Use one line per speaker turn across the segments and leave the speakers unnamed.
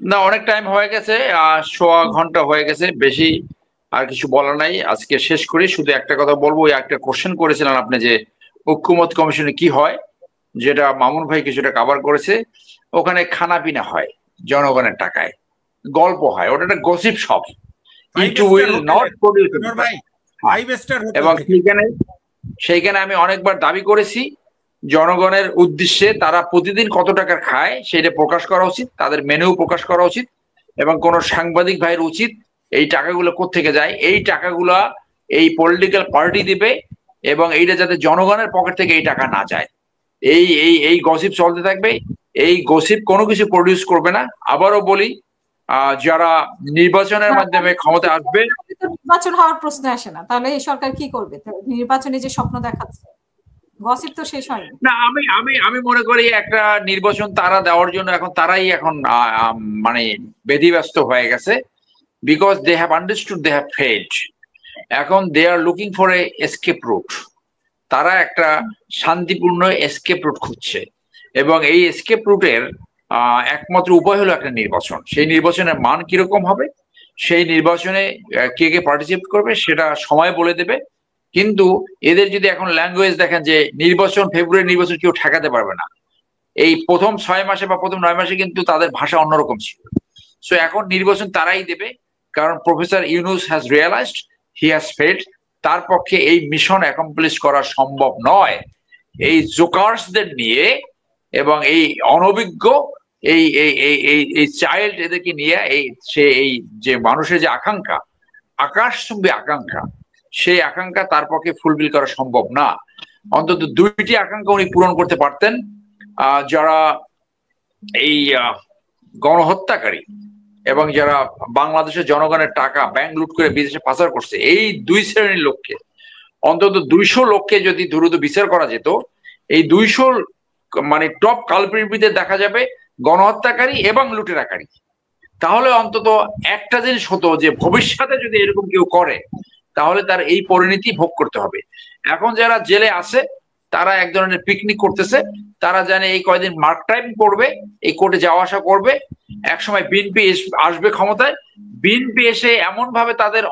না, অনেক টাইম হয়ে গেছে, সোয়া ঘন্টা হয়ে গেছে, বেশি আর কিছু বলার নাই। আজকে শেষ করি, শুধু একটা কথা বলবো। ওই একটা কোশ্চেন করেছিলেন আপনি যে ঐক্যমত কমিশনে কি হয়, যেটা মামুন ভাই কিছুটা কাভার করেছে। ওখানে খানা পিনা হয় জনগণের টাকায়, গল্প হয়, ওটা একটা gossip shop.
Five
it
star
will not
হোটেলের
প্রডিউস।
আনোয়ার ভাই,
হ্যাঁ,
5 স্টার হোটেল
এবং
থেকে।
সেইখানে আমি অনেকবার দাবি করেছি জনগণের উদ্দেশ্যে তারা প্রতিদিন কত টাকা খায় সেটা প্রকাশ করা উচিত, তাদের মেনু প্রকাশ করা উচিত, এবং কোন সাংবাদিক ভাইয়ের উচিত এই টাকাগুলো কোত্থেকে যায়, এই টাকাগুলা এই পলিটিক্যাল পার্টি দিবে, এবং এইটা যাতে জনগণের পকেট থেকে এই টাকা না যায়। এই গসিপ চলতে থাকবে। এই গসিপ কোনো কিছু প্রডিউস করবে না। আবারও বলি, যারা নির্বাচনের মাধ্যমে ক্ষমতা আসবে।
নির্বাচন হওয়ার প্রশ্ন আসে না, তাহলে এই সরকার কি করবে? নির্বাচনে যে স্বপ্ন দেখাচ্ছে, গসিপ তো শেষ হয়নি।
না, আমি আমি আমি মনে করি একটা নির্বাচন তারা দেওয়ার জন্য এখন তারাই এখন মানে ব্যতিব্যস্ত হয়ে গেছে, because they have understood they have failed. এখন they are looking for a escape route. তারা একটা শান্তিপূর্ণ এসকেপ রুট খুঁজছে, এবং এই এসকেপ রুটের একমাত্র উপায় হলো একটা নির্বাচন। সেই নির্বাচনের মান কিরকম হবে, সেই নির্বাচনে কে কে পার্টিসিপেট করবে সেটা সময় বলে দেবে। কিন্তু এদের যদি এখন ল্যাঙ্গুয়েজ দেখেন যে নির্বাচন, ফেব্রুয়ারি নির্বাচন কেউ ঠেকাতে পারবে না, এই প্রথম 6 মাসে বা প্রথম 9 মাসে কিন্তু তাদের ভাষা অন্যরকম ছিল। সো এখন নির্বাচন তারাই দেবে, কারণ professor Yunus has realised he has failed. তার পক্ষে এই মিশন অ্যাকমপ্লিশ করা সম্ভব নয় এই জোকার্সদের নিয়ে, এবং এই অনভিজ্ঞ এই এই এই এই এই চাইল্ড এদেরকে নিয়ে এই যে মানুষের যে আকাঙ্ক্ষা, আকাশচুম্বী আকাঙ্ক্ষা, সেই আকাঙ্ক্ষা তার পক্ষে ফুলফিল করা সম্ভব না। অন্তত দুইটি আকাঙ্ক্ষা উনি পূরণ করতে পারতেন। যারা এই গণহত্যাকারী এবং যারা বাংলাদেশের জনগণের টাকা ব্যাংক লুট করে বিদেশে পাচার করছে, এই দুই শ্রেণীর লোককে, অন্তত 200 লোককে যদি দ্রুত বিচার করা যেত, এই 200 মানে টপ কালপ্রিটদের দেখা যাবে গণহত্যাকারী এবং লুটেরাকারী। তাহলে অন্তত একটা জিনিস হতো যে ভবিষ্যতে যদি এরকম কেউ করে তাহলে তার এই পরিণতি ভোগ করতে হবে। এখন যারা জেলে আছে তারা এক ধরনের পিকনিক করতেছে, তারা জানে এই কয়দিন মার্ক টাইম করবে, এই কোর্টে যাওয়া আসা করবে, একসময় বিএনপি আসবে ক্ষমতায়, বিএনপি এসে এমন ভাবে তাদের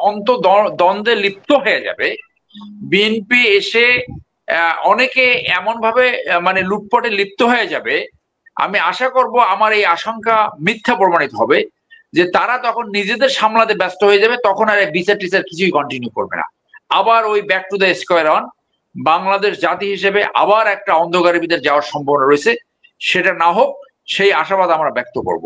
দ্বন্দ্বে লিপ্ত হয়ে যাবে, বিএনপি এসে অনেকে এমন ভাবে মানে লুটপাটে লিপ্ত হয়ে যাবে, আমি আশা করব, আমার এই আশঙ্কা মিথ্যা প্রমাণিত হবে, যে তারা তখন নিজেদের সামলাতে ব্যস্ত হয়ে যাবে, তখন আর বিচার টিচার কিছুই কন্টিনিউ করবে না। আবার ওই back to the square one, Bangladesh জাতি হিসেবে আবার একটা অন্ধকারের ভিতরে যাওয়ার সম্ভাবনা রয়েছে। সেটা না হোক সেই আশাবাদ আমরা ব্যক্ত করব।